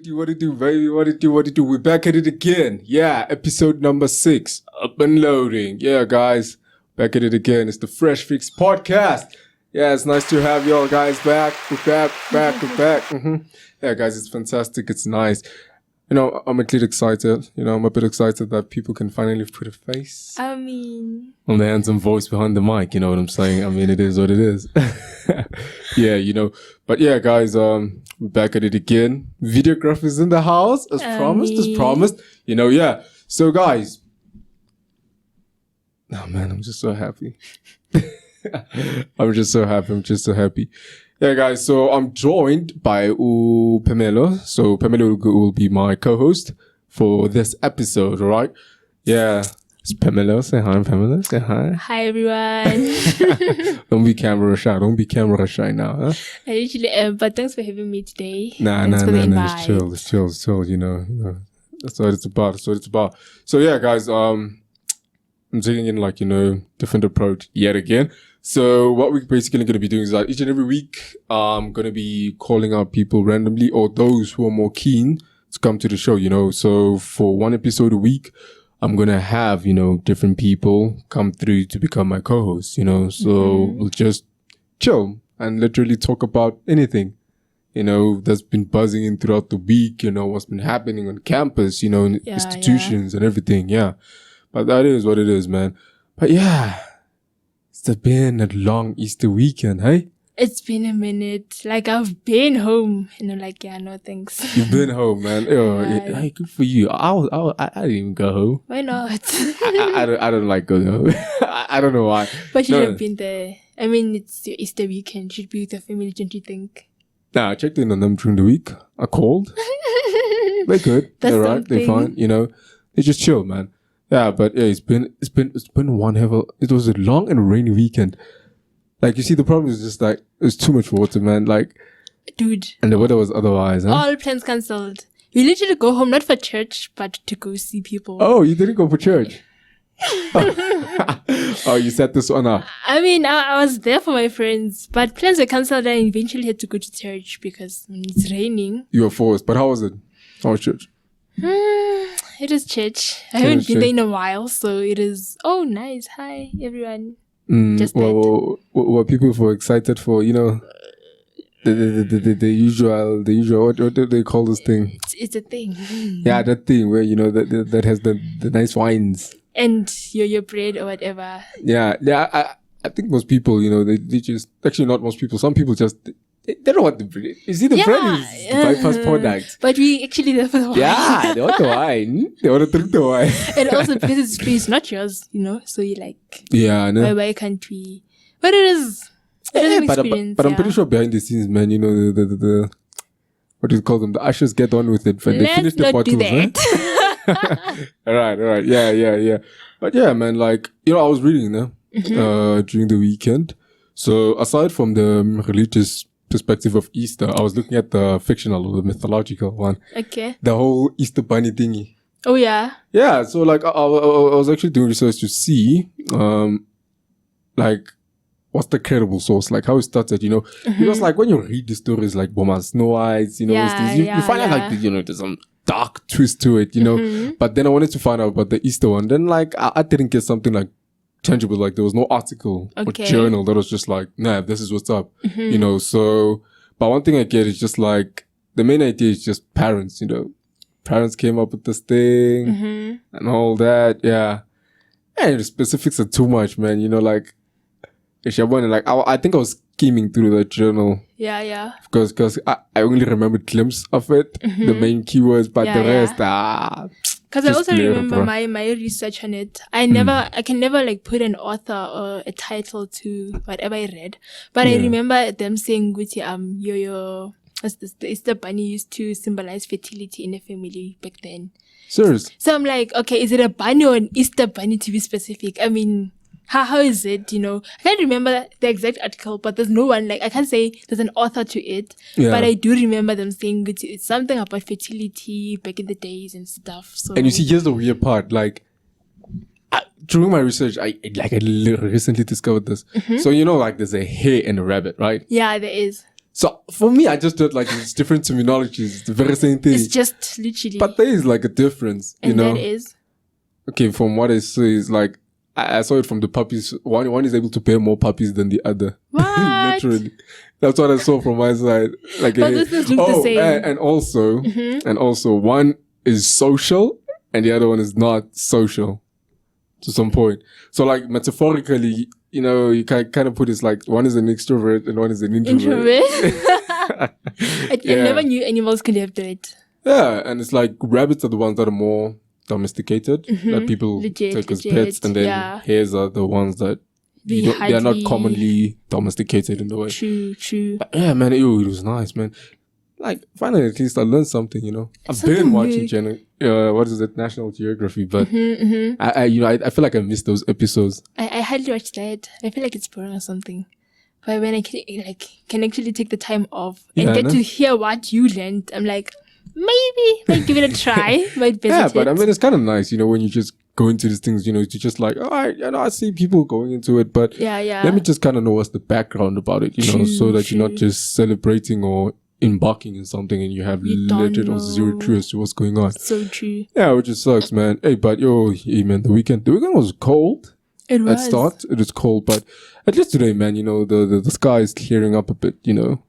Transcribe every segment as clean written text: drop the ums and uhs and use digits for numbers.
it do, baby? What it do? We're back at it again. Yeah, episode number 6. Up and loading. Yeah, guys. Back at it again. It's the Fresh Fix Podcast. Yeah, it's nice to have y'all guys back. We're back. Yeah, guys, it's fantastic. It's nice. You know, I'm a bit excited. I'm a bit excited that people can finally put a face on the handsome voice behind the mic. You know what I'm saying? I mean, it is what it is. Yeah, But yeah, guys, we're back at it again. Videographer's in the house, as promised. Yeah. So, guys. Oh, man, I'm just so happy. I'm just so happy. Yeah, guys, so I'm joined by Pamela. So Pamela will be my co-host for this episode, all right? Yeah. It's Pamela. Say hi, Pamela. Say hi. Hi, everyone. Don't be camera shy now, huh? I usually am, but thanks for having me today. Nah. It's chill, That's what it's about. So yeah, guys, I'm taking in different approach yet again. So what we're basically going to be doing is that each and every week, I'm going to be calling out people randomly or those who are more keen to come to the show, So for one episode a week, I'm going to have, different people come through to become my co-hosts, So we'll just chill and literally talk about anything, that's been buzzing in throughout the week, what's been happening on campus, in institutions and everything. Yeah. But that is what it is, man. But yeah. It's been a long Easter weekend, hey? It's been a minute. I've been home. No thanks. You've been home, man. Hey, good for you. I didn't even go home. Why not? I don't like going home. I don't know why. But you should have been there. I mean, it's your Easter weekend. You should be with your family, don't you think? Nah, I checked in on them during the week. I called. They're good. They're right. They're fine. They just chill, man. Yeah, but yeah, it's been one it was a long and rainy weekend. You see, the problem is just there's too much water, man. Dude. And the weather was otherwise, huh? All plans cancelled. We literally go home, not for church, but to go see people. Oh, you didn't go for church? Oh, you set this one up. I mean, I was there for my friends, but plans were cancelled and I eventually had to go to church because it's raining. You were forced, but how was it? How was church? It is church. I haven't been there in a while, so it is. Oh, nice. Hi, everyone. Just were people excited for the usual? What do they call this thing? It's a thing. Yeah, that thing where that has the nice wines and your bread or whatever. Yeah. I think most people, they just actually not most people. Some people just. They don't want the bread. You see, the bread is the bypass product. But we actually there for the wine. Yeah, they want the wine. They want to drink the wine. And also because it's free, it's not yours, So you yeah, I know. Why can't we? But it is. An experience. But I'm pretty sure behind the scenes, man, the what do you call them? The ushers get on with it. When they finish the bottles, right? All right. Yeah. But yeah, man, I was reading during the weekend. So aside from the religious perspective of Easter, I was looking at the fictional or the mythological one. Okay. The whole Easter bunny thingy. Oh, yeah? Yeah, so I was actually doing research to see, what's the credible source, how it started, Because when you read the stories like Boma Snow White, you find out there's some dark twist to it, But then I wanted to find out about the Easter one. Then I didn't get something tangible, there was no article or journal that was just nah, this is what's up, so, but one thing I get is just the main idea is just parents, parents came up with this thing and all that, yeah, and the specifics are too much, man, I think I was skimming through the journal, because I only remember a glimpse of it, the main keywords, but the rest, because I also remember my research on it. I can never put an author or a title to whatever I read. But I remember them saying, the Easter bunny used to symbolize fertility in a family back then. Serious? So I'm okay, is it a bunny or an Easter bunny to be specific? I mean, how is it, I can't remember the exact article, but there's no one, I can't say there's an author to it, but I do remember them saying it's something about fertility back in the days and stuff. So. And you see, here's the weird part, during my research, I recently discovered this. So, there's a hare and a rabbit, right? Yeah, there is. So for me, I just thought like it's different terminologies. It's the very same thing. It's just literally. But there is like a difference, and you know. that is. Okay, from what I see, is like I saw it from the puppies. One is able to bear more puppies than the other. What? Literally, that's what I saw from my side. Like, but this look the same. And also, one is social and the other one is not social. To some point, so like metaphorically, you know, you can kind of put it like one is an extrovert and one is an introvert. I never knew animals could have that. Yeah, and it's like rabbits are the ones that are more domesticated, that people take as pets, and then hares are the ones that they are not commonly domesticated in the way. True. But yeah, man, it was nice, man. Like finally, at least I learned something, you know. I've been watching National Geography, but I feel like I missed those episodes. I hardly watch that. I feel like it's boring or something. But when I can actually take the time off and get to hear what you learned, I'm like, maybe might give it a try. Might visit but I mean, it's kind of nice, you know, when you just go into these things, you know, to just like, all right, you know, I see people going into it, but let me just kind of know what's the background about it, you know, so that you're not just celebrating or embarking in something and you have legit or zero clue as to what's going on. So true. Yeah, which just sucks, man. Hey, but man, the weekend was cold. It was. At start, it was cold, but at least today, man, you know, the sky is clearing up a bit, you know.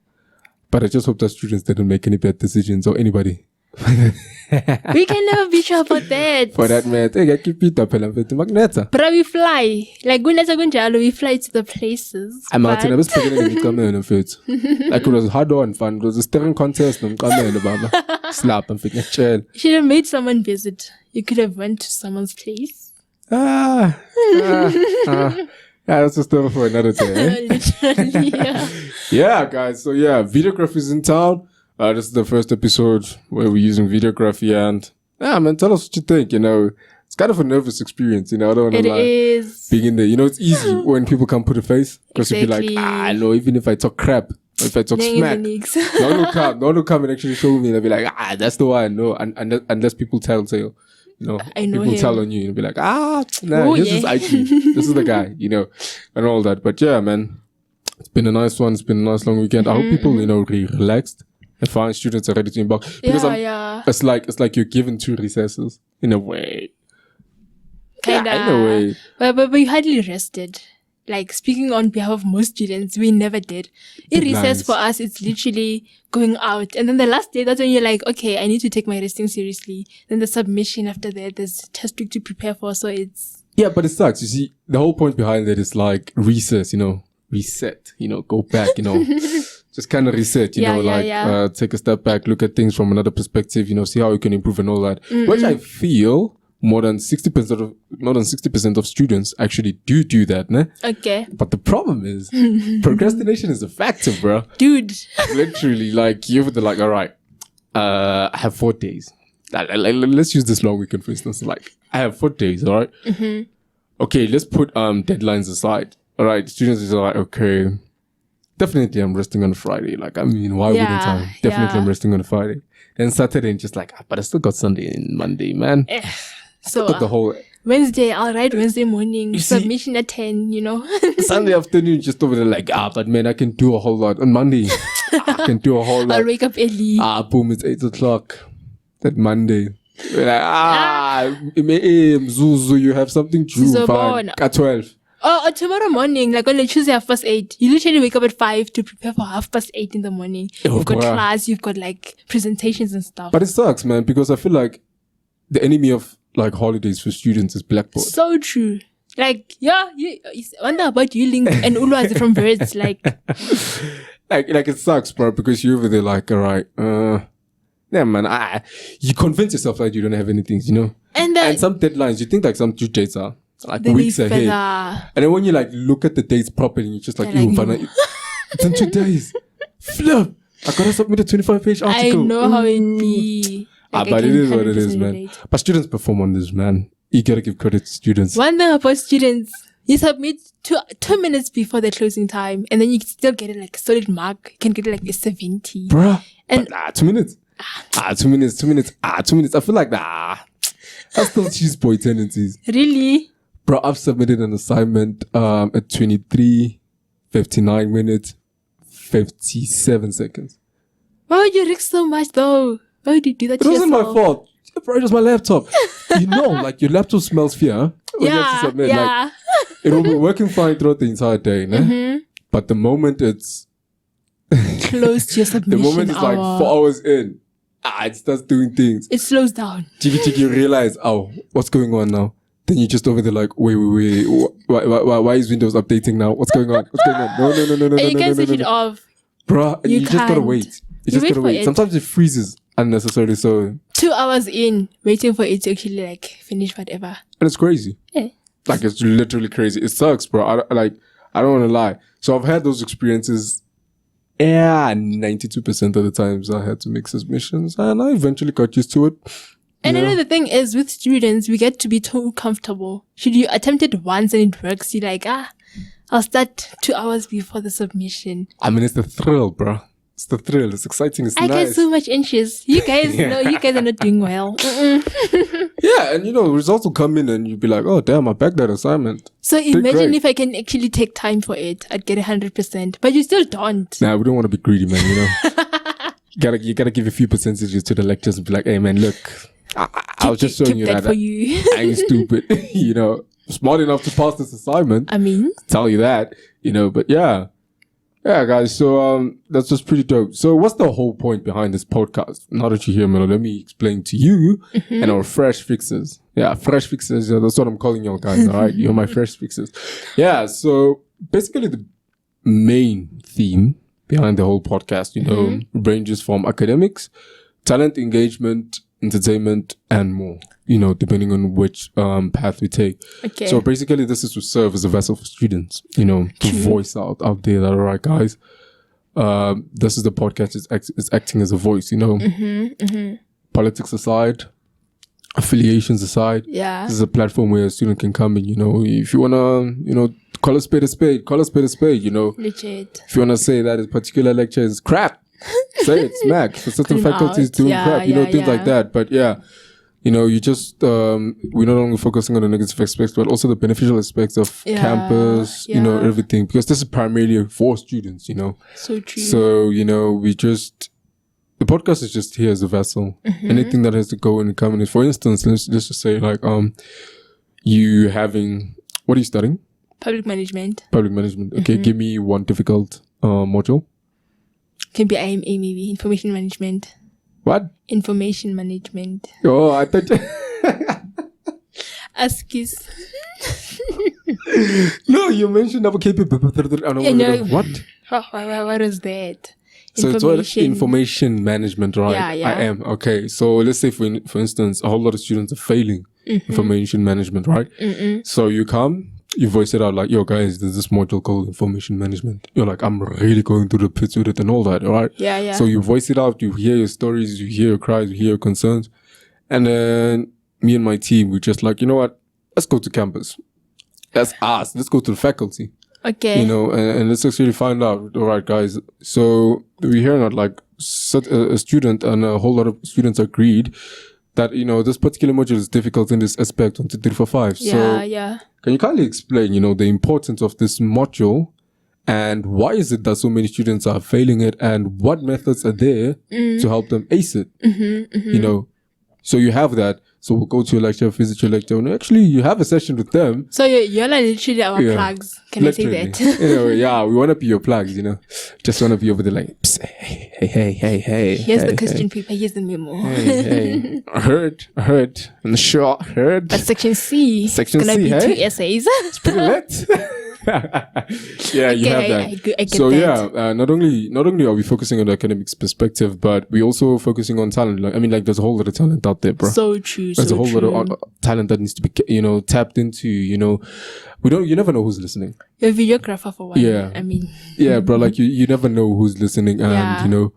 But I just hope that students didn't make any bad decisions or anybody. We can never be sure about that. For that, man, but we fly. Like, we fly to the places. I'm out in like, it was hard on fun. It was a steering contest. Slap and fit chill. You should have made someone visit. You could have went to someone's place. Yeah, that's a story for another day. Literally, yeah, guys. So yeah, videography is in town. This is the first episode where we're using videography, and man, tell us what you think. You know, it's kind of a nervous experience. You know, I don't want to lie. It is. Being in there, you know, it's easy when people can't put a face because you'd be like, no, even if I talk crap, or if I talk smack, no one will come and actually show me. They'll be like, that's the one. No, unless people tell. You know, people tell on you and be like, this is IG. This is the guy, you know, and all that. But yeah, man, it's been a nice one. It's been a nice long weekend. I hope people, you know, relaxed and fine. Students are ready to embark. Because it's like you're given 2 recesses in a way. Kinda. In a way. But we hardly rested. Like, speaking on behalf of most students, we never did. In recess for us, it's literally going out. And then the last day, that's when you're like, okay, I need to take my resting seriously. Then the submission after that, there's test week to prepare for. So it's... Yeah, but it sucks. You see, the whole point behind it is like recess, you know, reset, you know, go back, you know, just kind of reset, you know, take a step back, look at things from another perspective, you know, see how you can improve and all that. Which I feel... More than 60% of students actually do that, ne? Okay. But the problem is, procrastination is a factor, bro. Dude. Literally, like, you're like, all right, I have 4 days. Let's use this long weekend, for instance. Like, I have 4 days, all right? Okay, let's put deadlines aside. All right, students are like, okay, definitely I'm resting on a Friday. Like, I mean, why wouldn't I? Definitely I'm resting on a Friday. Then Saturday, and just like, but I still got Sunday and Monday, man. So the whole Wednesday, I'll write Wednesday morning, submission at 10, you know. Sunday afternoon, just over there like, but man, I can do a whole lot. On Monday, I can do a whole lot. I'll wake up early. Boom, it's 8 o'clock. That Monday. We're like, Zuzu, you have something to fine. At 12. Oh, tomorrow morning, like on a Tuesday 8:30, you literally wake up at 5 to prepare for 8:30 in the morning. You've got class, you've got like presentations and stuff. But it sucks, man, because I feel like the enemy of like holidays for students is Blackboard. So true. Like, you wonder about you link and Ulwazi from birds, like it sucks, bro, because you're over there like, all right, yeah, man, you convince yourself that you don't have anything, you know? And some deadlines, you think like some due dates are like weeks ahead. And then when you like look at the dates properly, you're just like, it's in 2 days. Flip! I gotta submit a 25-page article. I know how it be. Like, but it is what it is, man. But students perform on this, man. You gotta give credit to students. One thing about students, you submit 2 minutes before the closing time, and then you can still get it like a solid mark. You can get it like a 70. Bruh. And 2 minutes. 2 minutes. 2 minutes. 2 minutes. I feel like that's still cheese boy tendencies. Really? Bro, I've submitted an assignment at 23:59 minutes. 57 seconds. Why would you risk so much though? Why would you do that to It wasn't yourself? my fault. Bro, it was my laptop. Like your laptop smells fear when you have to submit. Like, it will be working fine throughout the entire day, but the moment it's close to your submission, the moment it's like 4 hours in, it starts doing things. It slows down. You realize, what's going on now? Then you just over there like, wait, why is Windows updating now? What's going on? No. And you can't switch it off. Bruh, you just gotta wait. You just gotta wait. Sometimes it freezes unnecessarily, so 2 hours in, waiting for it to actually like finish whatever. And it's crazy. Yeah. Like, it's literally crazy. It sucks, bro. I don't want to lie. So I've had those experiences. 92% of the times I had to make submissions, and I eventually got used to it. And another thing is, with students, we get to be too comfortable. Should you attempt it once and it works, you're like, I'll start 2 hours before the submission. I mean, it's the thrill, bro. It's the thrill. It's exciting. It's nice. I get so much anxious. You guys know, you guys are not doing well. Yeah, and results will come in and you'll be like, oh, damn, I backed that assignment. So imagine if I can actually take time for it, I'd get 100%. But you still don't. Nah, we don't want to be greedy, man, You gotta give a few percentages to the lectures and be like, hey, man, look, I was just showing you that for you. I ain't stupid, smart enough to pass this assignment. I mean, tell you that, but yeah. Yeah, guys. So, that's just pretty dope. So what's the whole point behind this podcast? Now that you're here, Melo, let me explain to you and our fresh fixers. Yeah, fresh fixers. That's what I'm calling y'all guys. All right. You're my fresh fixers. Yeah. So basically the main theme behind the whole podcast, ranges from academics, talent engagement, entertainment, and more, depending on which path we take. Okay. So basically this is to serve as a vessel for students, to voice out there that, all right, guys, this is the podcast is acting as a voice, politics aside, affiliations aside. Yeah. This is a platform where a student can come and, if you want to, call a spade a spade, Legit. If you want to say that a particular lecture is crap, say it, smack. For certain faculties doing crap, things like that. But yeah, you just, we're not only focusing on the negative aspects, but also the beneficial aspects of campus, everything. Because this is primarily for students, So true. So, the podcast is just here as a vessel. Anything that has to go and come in. For instance, let's just say like, you having, what are you studying? Public management. Okay, give me one difficult module. Can be IMA maybe. Information management. What? Information management. Oh, I thought... Askis. No, you mentioned about KP. What? What is that? So it's what? Information management, right? Yeah. I am. Okay. So let's say for instance, a whole lot of students are failing information management, right? So you come, you voice it out like, yo guys, there's this module called information management. You're like, I'm really going through the pits with it and all that, right? Yeah. So you voice it out, you hear your stories, you hear your cries, you hear your concerns. And then me and my team, we're just like, you know what? Let's go to campus. That's us. Let's go to the faculty. Okay. And let's actually find out, all right, guys. So we're hearing that like a student and a whole lot of students agreed that, this particular module is difficult in this aspect 1, 2, 3, 4, 5. Yeah. Can you kindly explain, the importance of this module and why is it that so many students are failing it and what methods are there to help them ace it? So you have that. So we'll go to your lecture, visit your lecture, and actually you have a session with them. So you're like literally our plugs. Can literally. I say that? Yeah, we want to be your plugs, Just want to be over there like, hey. Here's the question paper, here's the memo. Hey. I heard. And sure, heard. But section C. Section it's gonna C, be hey? 2 essays. It's pretty lit. Yeah, you have that. I get so that. yeah, not only are we focusing on the academics perspective, but we're also focusing on talent. There's a whole lot of talent out there, bro. So true. There's a whole lot of talent that needs to be, tapped into. You never know who's listening. You're a videographer for one. Yeah. Yeah, bro. Like you never know who's listening, and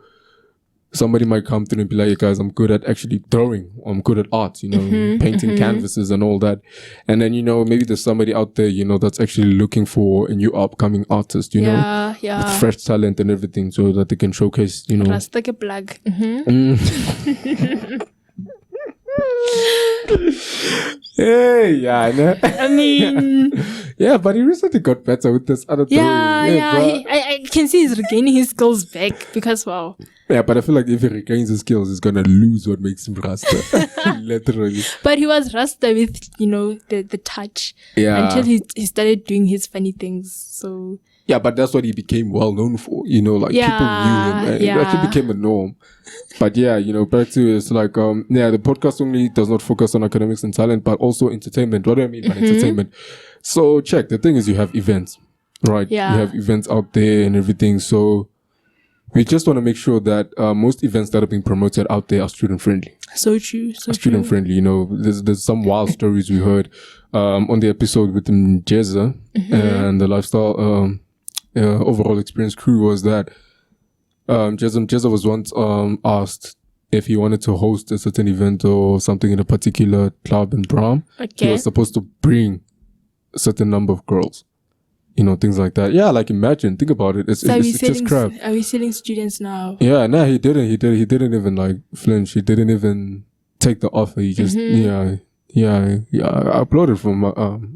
somebody might come through and be like, hey guys, I'm good at actually drawing. I'm good at art, painting canvases and all that. And then, maybe there's somebody out there, that's actually looking for a new upcoming artist, Yeah. with fresh talent and everything so that they can showcase, Just like a plug. Hey, yeah. I mean... Yeah, but he recently got better with this other thing. Yeah. I you can see he's regaining his skills back because wow. Yeah, but I feel like if he regains his skills, he's gonna lose what makes him Rasta. Literally. But he was Rasta with, the touch. Yeah. Until he started doing his funny things. So yeah, but that's what he became well known for. People knew him. And it actually became a norm. But yeah, back to it's like the podcast only does not focus on academics and talent, but also entertainment. What do I mean by entertainment? So check. The thing is, you have events, right? Yeah. You have events out there and everything. So we just want to make sure that most events that are being promoted out there are student friendly. So true. So student friendly. There's some wild stories we heard on the episode with Jezza and the lifestyle overall experience crew was that Jezza was once asked if he wanted to host a certain event or something in a particular club in Brahm. Okay. He was supposed to bring a certain number of girls. Things like that. Yeah, like imagine, think about it. It's just crap. Are we selling students now? Yeah, no, he didn't. He didn't even like flinch. He didn't even take the offer. He just I applauded from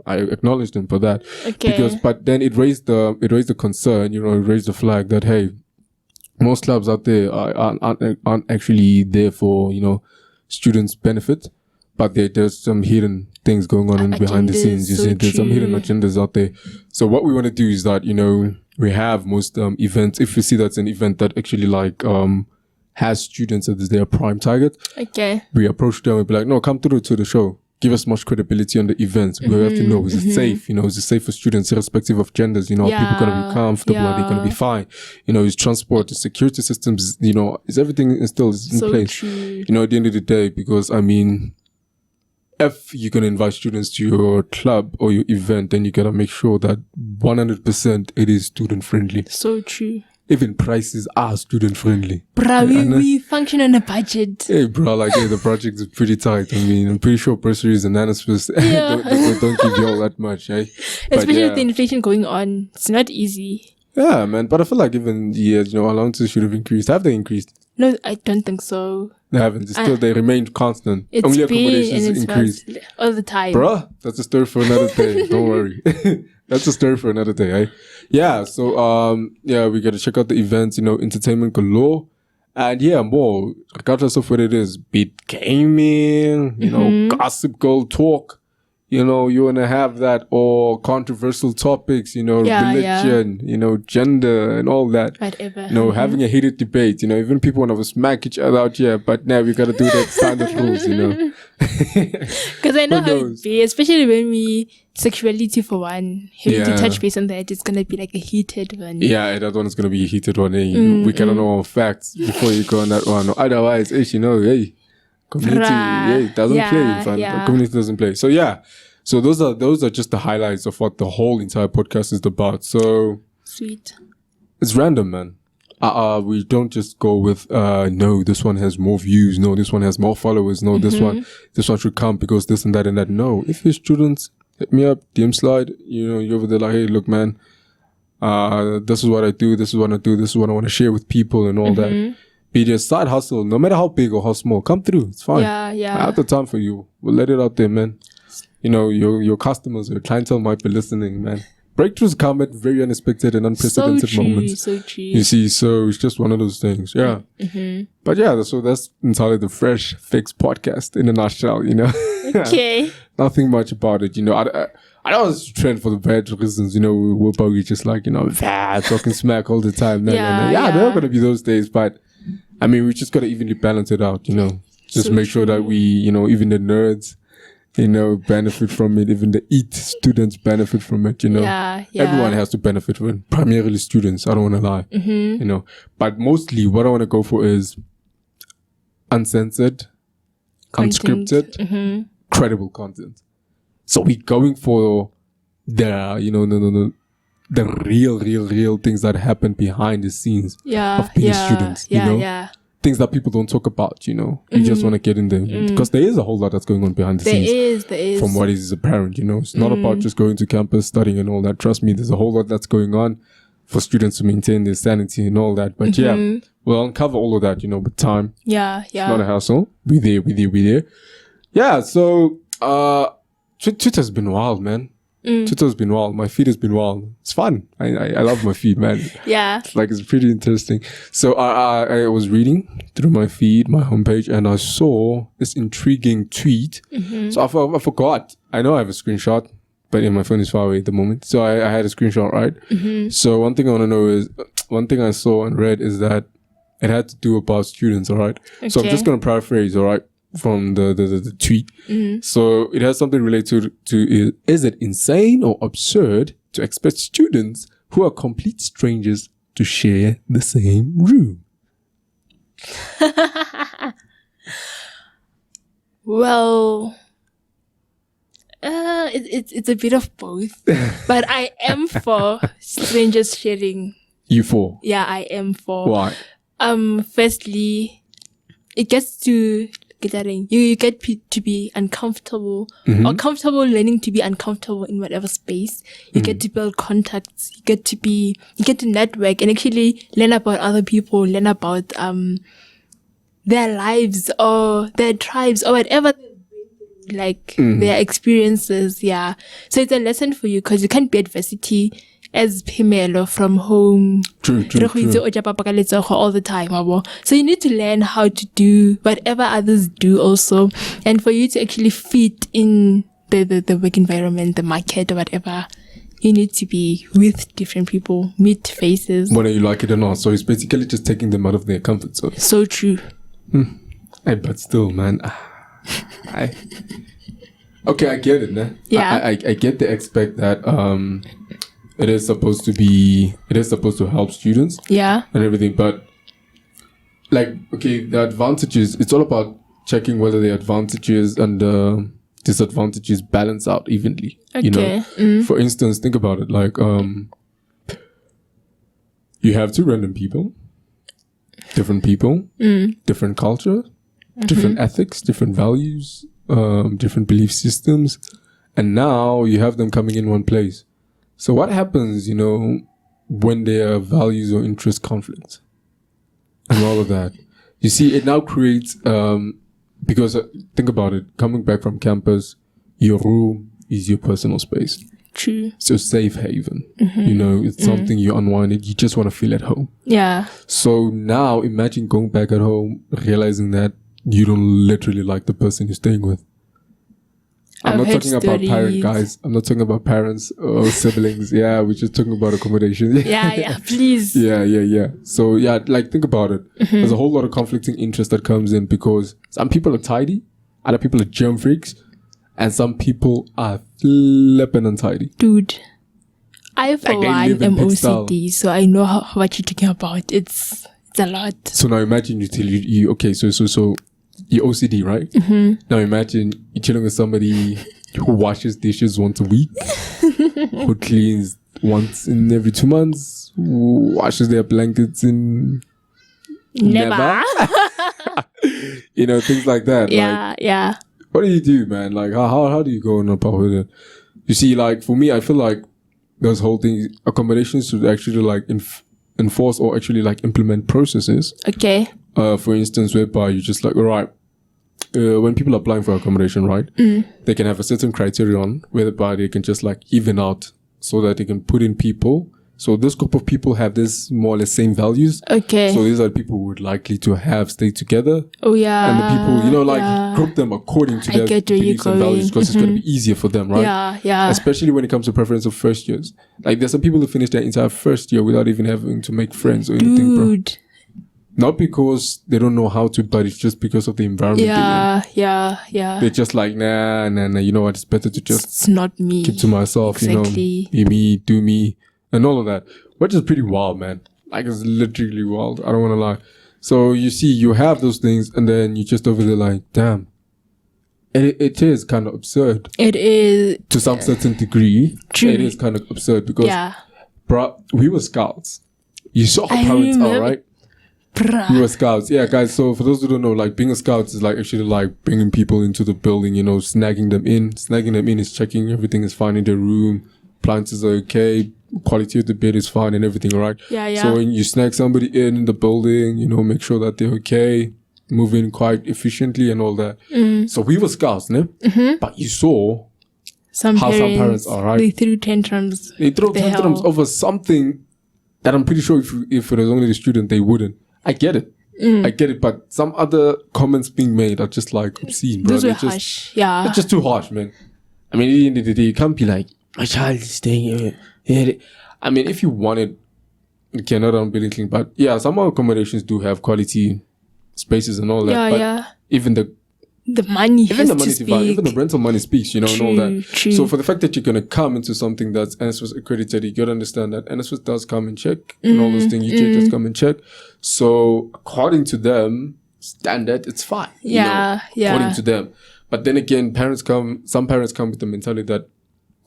I acknowledged him for that. Okay. But then it raised the concern. It raised the flag that hey, most clubs out there aren't actually there for students' benefit, but there's some hidden things going on behind the scenes. There's some hidden agendas out there. So what we want to do is that we have most events. If we see that's an event that actually like has students as their prime target, okay, we approach them and be like, no, come through to the show. Give us much credibility on the events. We have to know, is it safe? Is it safe for students irrespective of genders? Are people going to be comfortable? Are they going to be fine? Is transport, is security systems, is everything still in place? True. At the end of the day, because if you're going to invite students to your club or your event, then you got to make sure that 100% it is student friendly. So true. Even prices are student friendly. Bro, we function on a budget. Hey, bro, the project is pretty tight. I'm pretty sure bursaries and nanospace don't give you all that much, eh? Especially with the inflation going on, it's not easy. Yeah, man. But I feel like even the years, allowances should have increased. Have they increased? No, I don't think so. They haven't. They remained constant. It's only accommodations increased all the time. Bruh, that's a story for another day. Don't worry. That's a story for another day, eh? Yeah, so we gotta check out the events, entertainment galore. And yeah, more, regardless of what it is, be it gaming, gossip girl talk, you wanna have that, or controversial topics, religion, gender and all that. Whatever. Having a heated debate, even people wanna smack each other out here, but now we gotta do that standard rules, Because I know how it be, especially when sexuality for one, having to touch base on that, it's gonna be like a heated one. Yeah, that one is gonna be a heated one. We gotta know facts before you go on that one. Otherwise, community, doesn't play. The community doesn't play. So yeah, so those are just the highlights of what the whole entire podcast is about. So sweet. It's random, man. We don't just go with no, this one has more views, no, this one has more followers, no, this one should come because this and that and that. No, if your students hit me up, DM slide, you're over there like, hey, look, man, this is what I do, this is what I do, this is what I want to share with people and all that. Be it a side hustle, no matter how big or how small, come through, it's fine. Yeah. I have the time for you. We'll let it out there, man. Your customers, your clientele might be listening, man. Breakthroughs come at very unexpected and unprecedented moments. So true. You see, so it's just one of those things. Yeah. But yeah, so that's entirely the Fresh Fix podcast in a nutshell, Okay. Nothing much about it, I don't want to trend for the bad reasons, we're probably just like, talking smack all the time. There are going to be those days, but we just got to evenly balance it out, just so make sure that we, even the nerds, benefit from it. Even the EAT students benefit from it, Everyone has to benefit from it. Primarily students, I don't want to lie, But mostly what I want to go for is uncensored, unscripted, credible content. So we're going for the, the real things that happen behind the scenes of being students, things that people don't talk about, you just want to get in there because there is a whole lot that's going on behind the scenes. There is. From what is apparent, it's not about just going to campus, studying and all that. Trust me, there's a whole lot that's going on for students to maintain their sanity and all that. But we'll uncover all of that, with time. Yeah. It's not a hassle. We there. Yeah, so Twitter's been wild, man. Twitter's been wild. My feed has been wild. It's fun. I love my feed, man. Yeah. It's pretty interesting. So I was reading through my feed, my homepage, and I saw this intriguing tweet. So I forgot. I know I have a screenshot, but my phone is far away at the moment. So I had a screenshot, right? So one thing I want to know is, one thing I saw and read is that it had to do about students, all right? Okay. So I'm just going to paraphrase, all right, from the tweet. So it has something related to is it insane or absurd to expect students who are complete strangers to share the same room? Well, it's a bit of both, but I am for strangers sharing. You for? Yeah, I am for. Why? Firstly, it gets to you get to be uncomfortable or comfortable learning to be uncomfortable in whatever space. You get to build contacts. You get to network and actually learn about other people, learn about their lives or their tribes or whatever, like their experiences. Yeah. So it's a lesson for you because you can't be adversity as Pimelo from home. True. All the time. So you need to learn how to do whatever others do also. And for you to actually fit in the work environment, the market or whatever, you need to be with different people, meet faces. Whether you like it or not. So it's basically just taking them out of their comfort zone. So true. Hey, but still, man. Okay, I get it, man. Yeah. I get the aspect that it is supposed to help students. Yeah. And everything, but like, okay, the advantages, it's all about checking whether the advantages and the disadvantages balance out evenly. Okay. You know? For instance, think about it, like you have two random people, different culture, different ethics, different values, different belief systems, and now you have them coming in one place. So what happens, you know, when there are values or interest conflicts and all of that? You see, it now creates, because think about it, coming back from campus, your room is your personal space. True. It's your safe haven. You know, it's something you unwind it. You just want to feel at home. Yeah. So now imagine going back at home, realizing that you don't literally like the person you're staying with. I'm not talking about parents, guys. I'm not talking about parents or siblings. Yeah, we're just talking about accommodation. Yeah, please. Yeah. So yeah, like think about it. There's a whole lot of conflicting interest that comes in because some people are tidy, other people are germ freaks, and some people are flipping untidy. Dude, I for one am OCD, so I know what you're talking about. It's a lot. So now imagine you okay, so you're OCD, right? Now imagine you're chilling with somebody who washes dishes once a week, who cleans once in every 2 months, who washes their blankets in never. You know, things like that. Yeah. What do you do, man? Like, how do you go on about with it? You see, like, for me, I feel like those whole things, accommodations should actually, like, enforce or actually, like, implement processes. Okay. For instance, whereby you just like, all right, when people are applying for accommodation, right, they can have a certain criterion whereby they can just like even out so that they can put in people. So this group of people have this more or less same values. Okay. So these are the people who would likely to have stay together. Oh yeah. And the people, you know, like group them according to their beliefs and values because it's going to be easier for them, right? Yeah. Especially when it comes to preference of first years. Like there's some people who finish their entire first year without even having to make friends or anything, bro. Not because they don't know how to, but it's just because of the environment. Yeah. They're just like, nah. You know what? It's better to just it's not me. Keep to myself. Exactly. You know, be me, do me, and all of that, which is pretty wild, man. Like it's literally wild. I don't want to lie. So you see, you have those things, and then you just over there like, damn. It is kind of absurd. It is to some certain degree. True. It is kind of absurd because, bro, we were scouts. You saw how parents are, right? We were scouts. Yeah, guys, so for those who don't know, like being a scout is like actually like bringing people into the building, you know, snagging them in. Snagging them in is checking everything is fine in the room, appliances are okay, quality of the bed is fine and everything, right? Yeah. So when you snag somebody in the building, you know, make sure that they're okay, move in quite efficiently and all that. So we were scouts, ne? But you saw some parents are, right? They threw tantrums. They throw tantrums over something that I'm pretty sure if it was only the student, they wouldn't. I get it. I get it, but some other comments being made are just like obscene, bro. Those were harsh. Yeah. It's just too harsh, man. I mean, at the end of the day, you can't be like, my child is staying here. I mean, if you wanted, okay, not unbelieving, but yeah, some accommodations do have quality spaces and all that. Yeah, but yeah. even the money even has the money to speak. even the rental money speaks, you know, True, and all that. true. So for the fact that you're gonna come into something that's NSFAS accredited, you gotta understand that NSFAS does come and check and all those things. You just come and check. So according to them standard, it's fine. Yeah, yeah. According to them. But then again, some parents come with the mentality that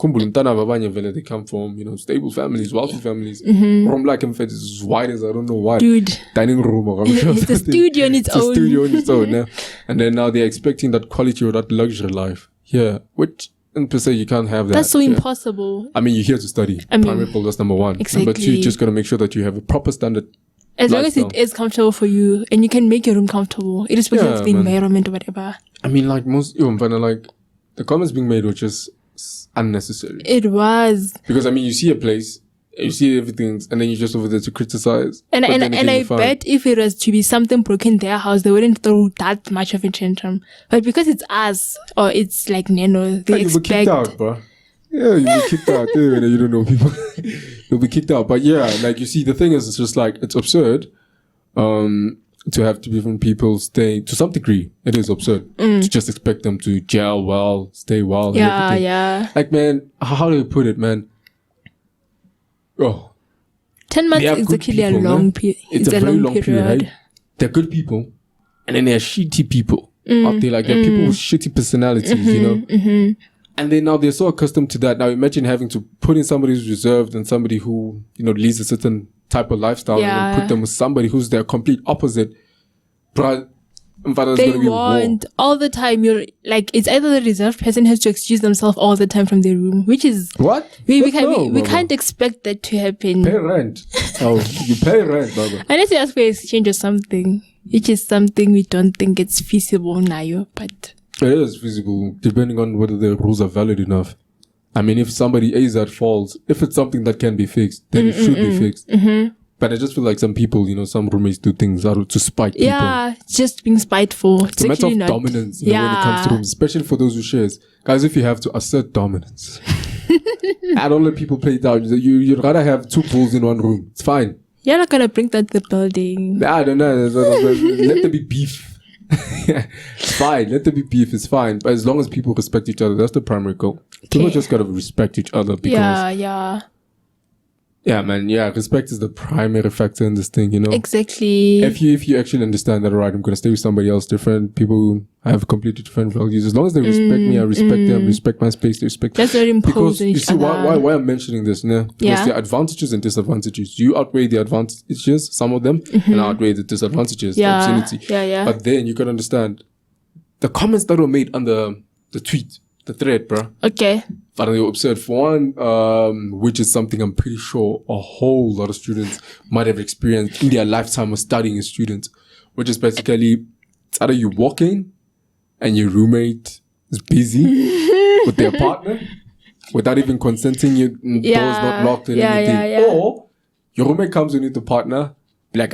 they come from, you know, stable families, wealthy families. From like in fact, it's as wide as I don't know what. Dude. Dining room or I'm sure It's a studio on its own. It's a studio on its own, yeah. And then now they're expecting that quality or that luxury life. Yeah. Which in per se you can't have that. That's so impossible. I mean, you're here to study. Primary goal, that's number one. Exactly. Number two, you just gotta make sure that you have a proper standard. As long as it is comfortable for you and you can make your room comfortable, irrespective of the environment or whatever. I mean, like most, like the comments being made were just unnecessary. It was. Because I mean, you see a place, you see everything, and then you're just over there to criticize. And I bet if it was to be something broken in their house, they wouldn't throw that much of a tantrum. But because it's us, or it's like Neno, they expect... You'll be kicked out, bro. Yeah, you'll be kicked out. Yeah, you don't know people. You'll be kicked out. But yeah, like you see, the thing is, it's just like, it's absurd to have different people stay, to some degree, it is absurd to just expect them to gel well, stay well. And everything. Yeah. Like, man, how do you put it, man? 10 months is actually a long period. It's a very long period, right? They're good people, and then they're shitty people out there. Like, they're people with shitty personalities, you know? And then now they're so accustomed to that. Now imagine having to put in somebody who's reserved and somebody who, you know, leads a certain type of lifestyle and then put them with somebody who's their complete opposite. But they want all the time. You're like, it's either the reserved person has to excuse themselves all the time from their room, which is what we can't expect that to happen. Pay rent. You pay rent, Baba. Unless you ask for exchange or something, which is something we don't think it's feasible now. But it is feasible, depending on whether the rules are valid enough. I mean, if somebody is at fault, if it's something that can be fixed, then it should be fixed. But I just feel like some people, you know, some roommates do things out to spite people. Yeah, just being spiteful. It's a matter of dominance, you know, when it comes to rooms, especially for those who shares. Guys, if you have to assert dominance, I don't let people play down. You'd rather have two bulls in one room. It's fine. You're not going to bring that to the building. I don't know. Let there be beef. It's fine. Let there be beef. It's fine. But as long as people respect each other, that's the primary goal. People just got to respect each other because... Yeah, man. Yeah, respect is the primary factor in this thing, you know? Exactly. If you actually understand that, all right, I'm going to stay with somebody else different, people have completely different values. As long as they respect me, I respect them, respect my space, they respect... That's very important. Because, you see, why I'm mentioning this, né? Because there are advantages and disadvantages. You outweigh the advantages, some of them, and I outweigh the disadvantages, the obscenity. But then you can understand the comments that were made under the tweet, the thread, bro. Okay. But they were absurd. For one, which is something I'm pretty sure a whole lot of students might have experienced in their lifetime of studying as students, which is basically, it's either you walk in and your roommate is busy with their partner without even consenting, your door's not locked and anything. Or your roommate comes in with the partner, be like,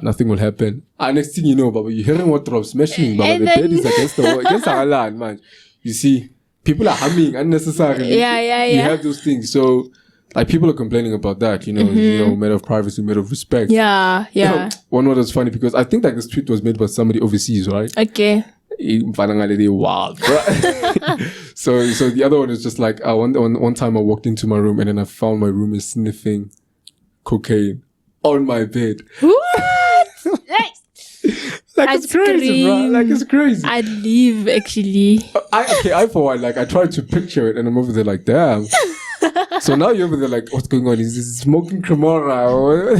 nothing will happen. And next thing you know, Baba, you're hearing what drops smashing, Baba. The bed is against the wall, against our land, man. You see, people are humming unnecessarily. You have those things. So, like, people are complaining about that, you know, matter of privacy, matter of respect. Yeah. You know, one word was funny because I think like this tweet was made by somebody overseas, right? Okay. Wild, bro. So the other one is just like, one time I walked into my room and then I found my roommate sniffing cocaine on my bed. What? Like, it's crazy, bro. Like, it's crazy. I'd leave, actually. I for one, like, I tried to picture it and I'm over there like, damn. So now you're over there like, what's going on? Is this smoking cremora or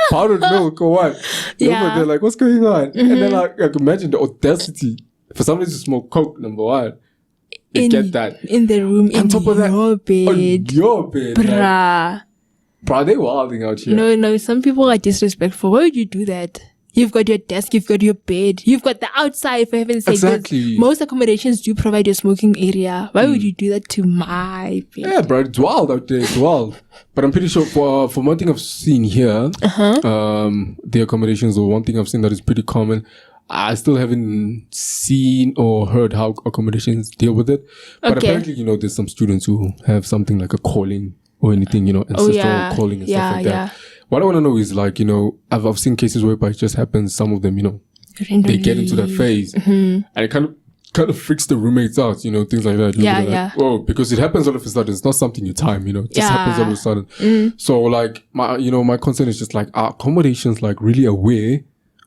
powdered milk or what? You're over there like, what's going on? And then like, I can imagine the audacity for somebody to smoke coke, number one. Get that. In the room, on top of that, your bed. On your bed. Bruh. Bro, they wilding out here. No, some people are disrespectful. Why would you do that? You've got your desk, you've got your bed, you've got the outside, for heaven's sake. Exactly. Most accommodations do provide your smoking area. Why would you do that to my bed? Yeah, bro, it's wild out there. It's wild. But I'm pretty sure from one thing I've seen here, the accommodations, or one thing I've seen that is pretty common, I still haven't seen or heard how accommodations deal with it. But apparently, there's some students who have something like a calling or anything, ancestral calling and stuff like that. What I want to know is like, I've seen cases whereby it just happens. Some of them, they get into that phase and it kind of freaks the roommates out, things like that. Like, oh, because it happens all of a sudden. It's not something you time, it just happens all of a sudden. So like my concern is just like, are accommodations like really aware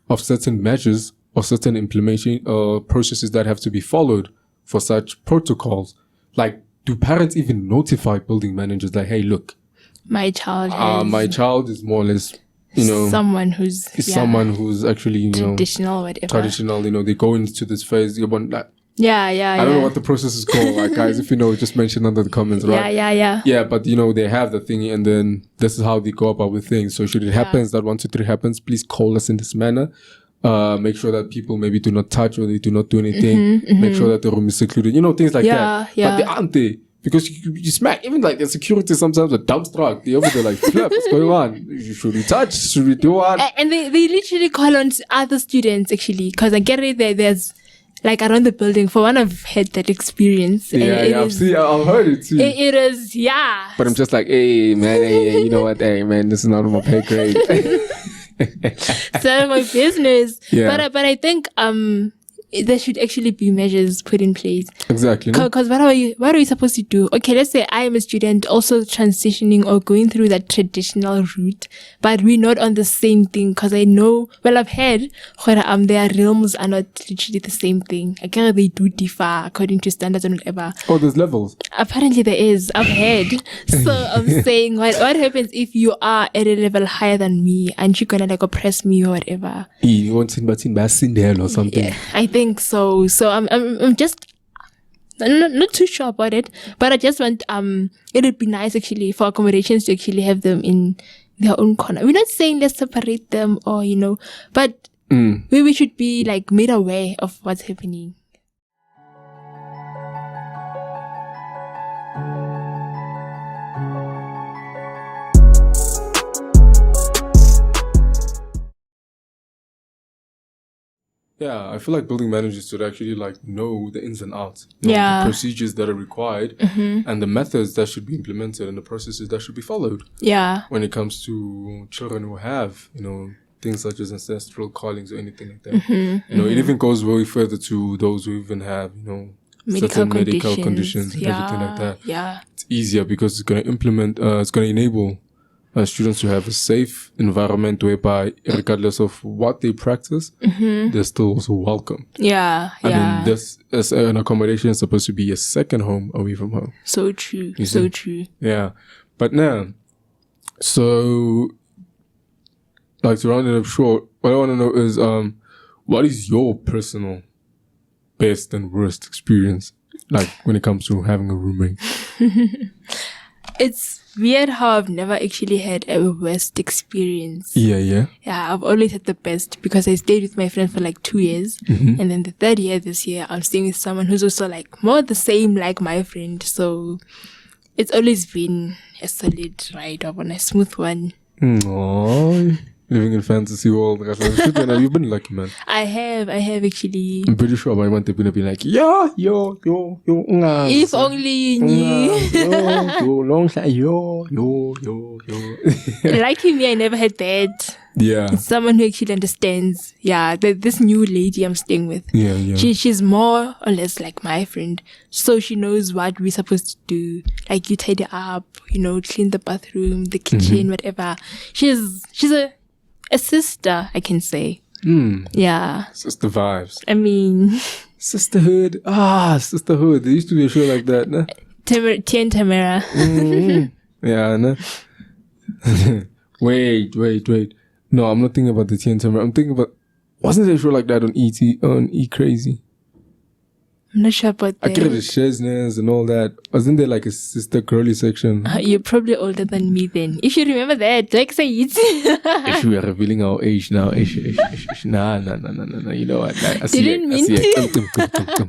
of certain measures or certain implementation processes that have to be followed for such protocols? Like, do parents even notify building managers like, hey, look, my child is more or less, someone who's actually, traditional, they go into this phase. I don't know what the process is called. Like, guys, if you know, just mention under the comments, right? Yeah, but they have the thing, and then this is how they go about with things. So should it happen that 1, 2, 3 happens, please call us in this manner. Make sure that people maybe do not touch or they do not do anything. Make sure that the room is secluded. Things like that. But they aren't there. Because you smack, even like the security sometimes a dump truck. They over there like, flip, what's going on? Should we touch? Should we do what? And they literally call on other students actually. Because I get it, there's like around the building. For one, I've had that experience. I've heard it too. It is, yeah. But I'm just like, hey man, you know what? Hey man, this is not my pay grade. It's none of my business. Yeah. But I think there should actually be measures put in place. Exactly. Because what are we supposed to do? Okay, let's say I am a student also transitioning or going through that traditional route, but we're not on the same thing. Because I know, I've heard their realms are not literally the same thing. I guess they do differ according to standards and whatever. Oh, there's levels. Apparently there is. I've heard. So I'm saying, what happens if you are at a level higher than me and you're gonna like oppress me or whatever? You want to or something? Yeah, I think so. So I'm just not too sure about it, but I just want it would be nice actually for accommodations to actually have them in their own corner. We're not saying let's separate them or but we should be like made aware of what's happening. Yeah, I feel like building managers should actually like know the ins and outs, the procedures that are required, and the methods that should be implemented and the processes that should be followed. Yeah, when it comes to children who have things such as ancestral callings or anything like that. It even goes way further to those who even have certain medical conditions and everything like that. Yeah, it's easier because it's going to enable students to have a safe environment whereby, regardless of what they practice, they're still also welcome. Yeah, I mean, this as an accommodation is supposed to be a second home away from home. So true. So true. Yeah, but now, so like to round it up short, what I want to know is, what is your personal best and worst experience like when it comes to having a roommate? It's weird how I've never actually had a worst experience. Yeah, I've always had the best because I stayed with my friend for like 2 years. And then the third year, this year, I'm staying with someone who's also like more the same like my friend. So it's always been a solid ride or a smooth one. Aww. Living in fantasy world. You've been lucky, man. I have actually. I'm pretty sure my mom would have been like, yo. If only you knew. Yo. Lucky me, I never had that. Yeah. It's someone who actually understands. Yeah, this new lady I'm staying with. Yeah. She's more or less like my friend. So she knows what we're supposed to do. Like you tidy up, clean the bathroom, the kitchen, whatever. She's a sister, I can say. Yeah. Sister vibes. I mean... Sisterhood. Sisterhood. There used to be a show like that, no? Tien Tamara. Yeah, no? Wait. No, I'm not thinking about the Tien Tamara. I'm thinking about... Wasn't there a show like that on E! Crazy? I'm not sure about that. I get the Chesnes and all that. Wasn't there like a sister girly section? You're probably older than me then. If you remember that, like say it. If we are revealing our age now, nah. You know what? I see Didn't mean to.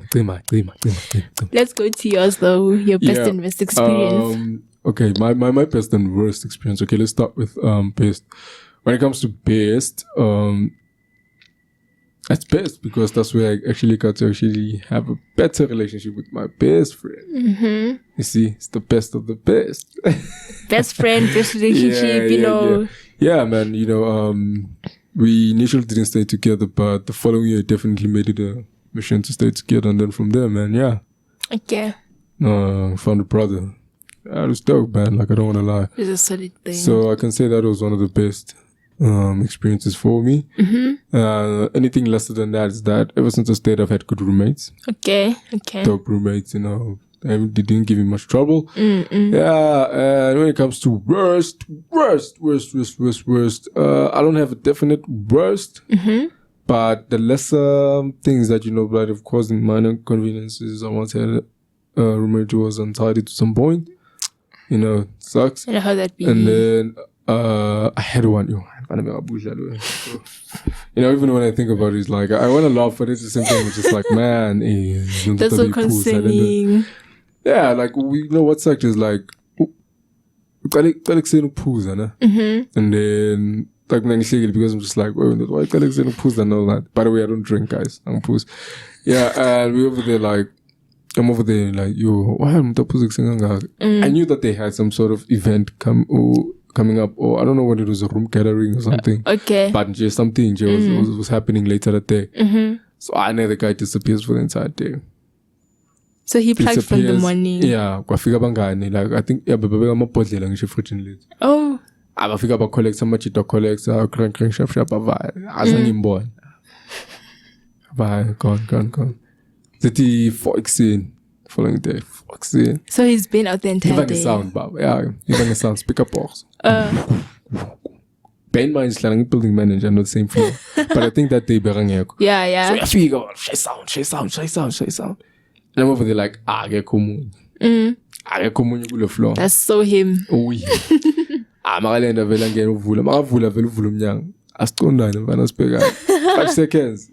Let's go to yours though. Your best and worst experience. Okay, my best and worst experience. Okay, let's start with best. When it comes to best, that's best because that's where I actually got to actually have a better relationship with my best friend. Mm-hmm. You see, it's the best of the best. Best friend, best relationship, you know. Yeah, man, you know, we initially didn't stay together, but the following year definitely made it a mission to stay together. And then from there, man, yeah. Okay. Found a brother. It was dope, man. Like, I don't want to lie. It's a solid thing. So I can say that was one of the best experiences for me. Mm-hmm. Anything lesser than that is that ever since I stayed, I've had good roommates. Okay. Dope roommates, you know. They didn't give me much trouble. Mm-mm. Yeah, and when it comes to worst, I don't have a definite worst. Mm-hmm. But the lesser things that, you know, that have caused minor inconveniences, I once had a roommate who was untidy to some point. You know, sucks. I know how that be. And then I had one. You know, even when I think about it, it's like, I want to laugh, but it's the same thing. It's just like, man, that's so concerning. Yeah, like, we know what sucked is like, mm-hmm. And then, like, because I'm just like, why and all that. By the way, I don't drink, guys. I'm poos. Yeah, and we over there like, I'm over there like, yo, why am I I knew that they had some sort of event coming up, or I don't know what it was, a room gathering or something. Okay. But just something was happening later that day. Mm-hmm. So I know the guy disappears for the entire day. So he plugged from the morning. Yeah, kwafika bangani. Like, I think, yeah, but amabhodlela ngisho fridge late. Oh. Abafika ba collect some machito collects, crank shop avaya. Azangimbona. Bye, gone. 34 following day. So he's been out the entire day. Sound, yeah, even a sound speaker box. Ben mind is like building manager, not the same floor. But I think that day berangeko. Yeah. So I figure, shy sound. And I'm over there like, get common. Get common you floor. That's so him. Oh yeah. Magalenda vela ngena uvula. Makavula vela uvula umnyango. Asiqondane mfana sibheka. 5 seconds.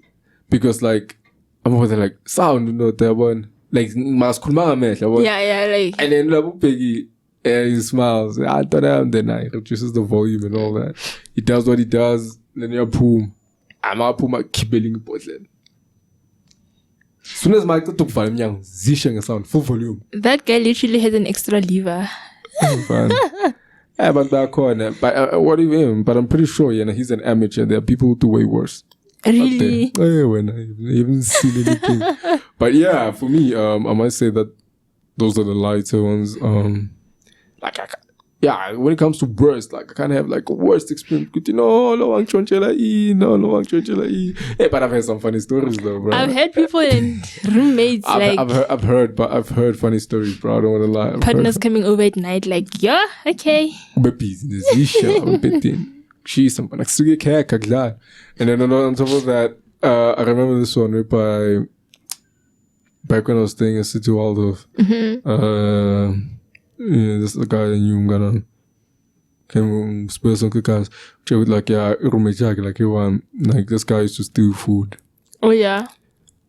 Because like I'm over there like sound, you know, there one like masikhuluma ngamehla. Yeah, like. And then Begi, he smiles. I thought then I reduces the volume and all that. He does what he does. Then you're boom. I'm a puma kibbeling bottle. Soon as my top volume young, zishing a sound full volume. That guy literally has an extra lever. Yeah, but that corner. But what do you mean? But I'm pretty sure, you know, he's an amateur. There are people who do way worse. Really? When I haven't seen anything. But yeah, for me, I might say that those are the lighter ones. When it comes to worst, like I can't have like a worst experience. You know, yeah, but I've heard some funny stories though, bro. I've heard people and roommates I've heard funny stories, bro. I don't want to lie. Partners coming over at night, like, yeah, okay. She's some like and then on top of that, I remember this one back when I was staying in City Waldorf. This is the guy that knew gonna came spare some cookies. With like roommate like this guy used to steal food. Oh yeah.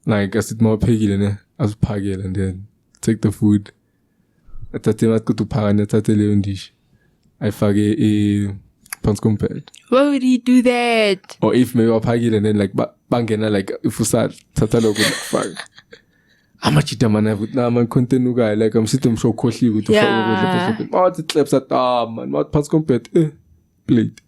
Like I said more piggy than I was paggy and then take the food. I thought I go to Paran, I thought dish. I forget a pants compared. Why would he do that? Or if maybe I paggy and then like bangena like if we start tatalo good fuck. I'm a cheater man. I would now man content guy like I'm sitting so costly with the the clips at man, what pants compared plate.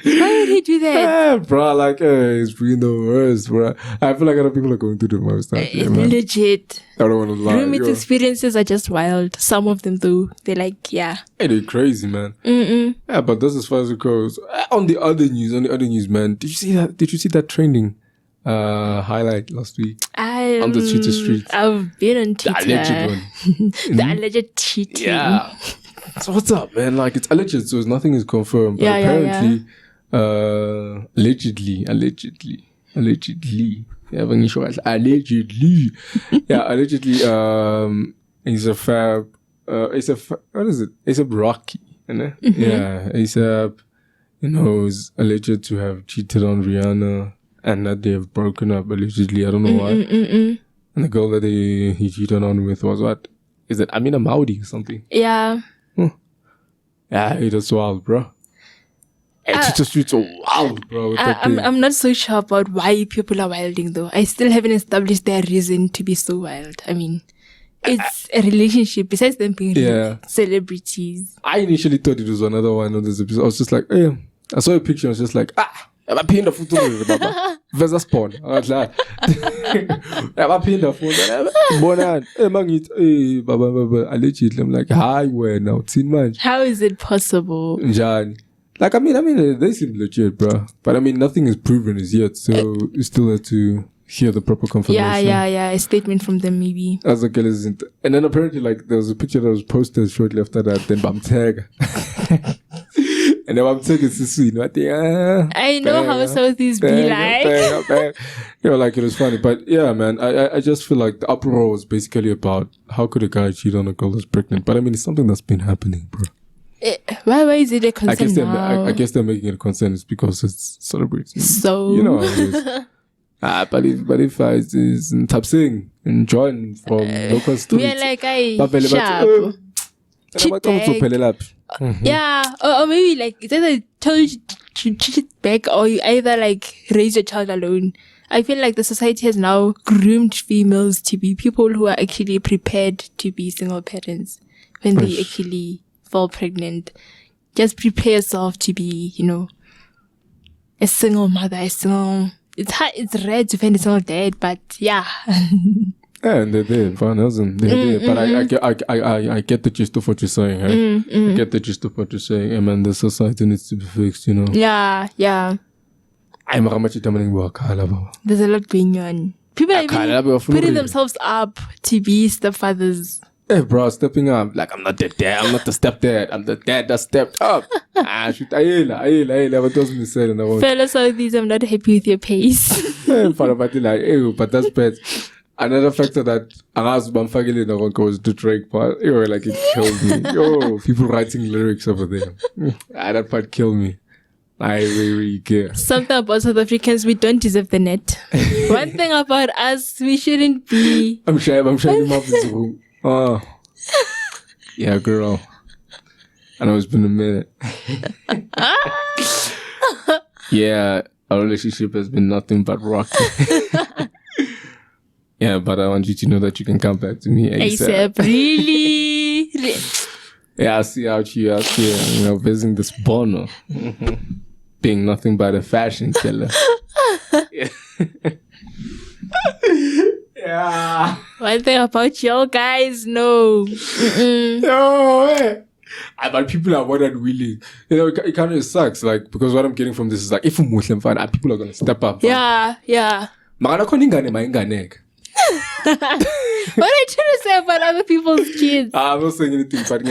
Why would he do that? Yeah, bro, like it's really the worst, bro. I feel like other people are going through the most stuff. Yeah, legit. I don't want to lie. Roommates experiences are just wild. Some of them though, they're like, yeah. Hey, they're crazy, man. Yeah, but that's as far as it goes. On the other news, man. Did you see that trending highlight last week on the Twitter street? I've been on Twitter. The alleged one. The alleged cheating. Yeah. So what's up, man? Like it's alleged, so nothing is confirmed. But apparently, allegedly, Yeah, allegedly. Yeah, allegedly, he's a fab. What is it? A$AP Rocky, you know? Yeah, A$AP, is alleged to have cheated on Rihanna and that they have broken up allegedly. I don't know why. And the girl that he cheated on with was what? Is it Amina Maudi or something? Yeah. Yeah, it was wild, bro. It's wild, bro. I'm not so sure about why people are wilding though. I still haven't established their reason to be so wild. I mean, it's a relationship besides them being celebrities. I initially thought it was another one of those episodes. I was just like, hey, I saw a picture. I was just like, I'm a pin the photo, Baba. Versus porn. I was like, I'm a pin the phone. Bonan, hey, mangit, Baba, allegedly. I'm like, hi, where now? 10 months. How is it possible? Jan. Like, I mean, they seem legit, bro. But I mean, nothing is proven as yet, so you still have to hear the proper confirmation. Yeah. A statement from them, maybe. As a girl isn't. And then apparently, like, there was a picture that was posted shortly after that. Then Bam tag. And then Bam tag is this sweet. I know how Southeast be like. Like, it was funny. But yeah, man, I just feel like the uproar was basically about how could a guy cheat on a girl that's pregnant. But I mean, it's something that's been happening, bro. Why is it a concern now? I guess they're making it a concern. It's because it's celebrating. So you know how it is. But if I is in Tapsing and join from local streets, we are like sharp. Yeah, or maybe like it's either told you to cheat back or you either like raise your child alone. I feel like the society has now groomed females to be people who are actually prepared to be single parents when they actually fall pregnant. Just prepare yourself to be, a single mother, it's hard, it's rare to find a single dad, but yeah. Yeah, and they're there, fine, isn't they're there. But I get the gist of what you're saying, hey? I get the gist of what you're saying. I mean, the society needs to be fixed, Yeah. I'm There's a lot going on. People are even putting themselves up to be stepfathers. Hey, bro, stepping up. Like, I'm not the dad. I'm not the stepdad. I'm the dad that stepped up. Fellow Southees, I'm not happy with your pace. But that's bad. Another factor that was the Drake part. Like, it killed me. People writing lyrics over there. That part killed me. I really care. Something about South Africans, we don't deserve the net. One thing about us, we shouldn't be. I'm shy him up in the room. Oh, yeah, girl. I know it's been a minute. Yeah, our relationship has been nothing but rocky. Yeah, but I want you to know that you can come back to me ASAP. Really? Yeah, I see out here, visiting this Bono. Being nothing but a fashion killer. Yeah. One thing about y'all guys, no. No, but people are more than willing. It kind of sucks, like, because what I'm getting from this is like, if I'm Muslim fan, people are gonna step up. Yeah. What are you trying to say about other people's kids? I'm not saying anything, but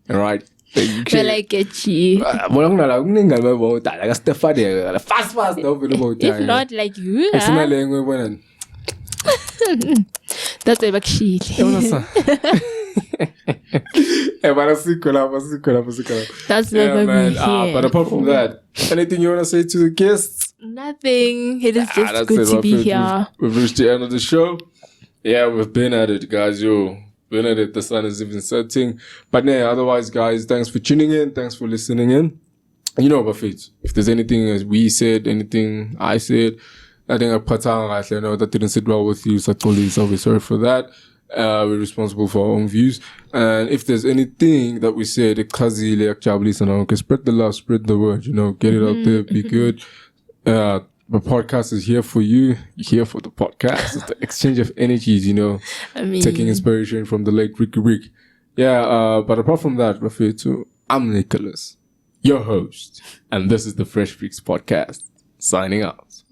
right. Well, I get you. If not like you, that's a bakshili. That's never me here. But apart from that, anything you want to say to the guests? Nothing. It is just good to be here. We've reached the end of the show. Yeah, we've been at it, guys. Been at it. The sun is even setting. But otherwise, guys, thanks for tuning in. Thanks for listening in. Buffet, if there's anything as we said, anything I said, I think that didn't sit well with you, so we're sorry for that. We're responsible for our own views. And if there's anything that we said, spread the love, spread the word, get it out there, be good. The podcast is here for you. You're here for the podcast. It's the exchange of energies, taking inspiration from the late Ricky Rick. Yeah, but apart from that, Rafito, I'm Nicholas, your host, and this is the Fresh Freaks Podcast, signing out.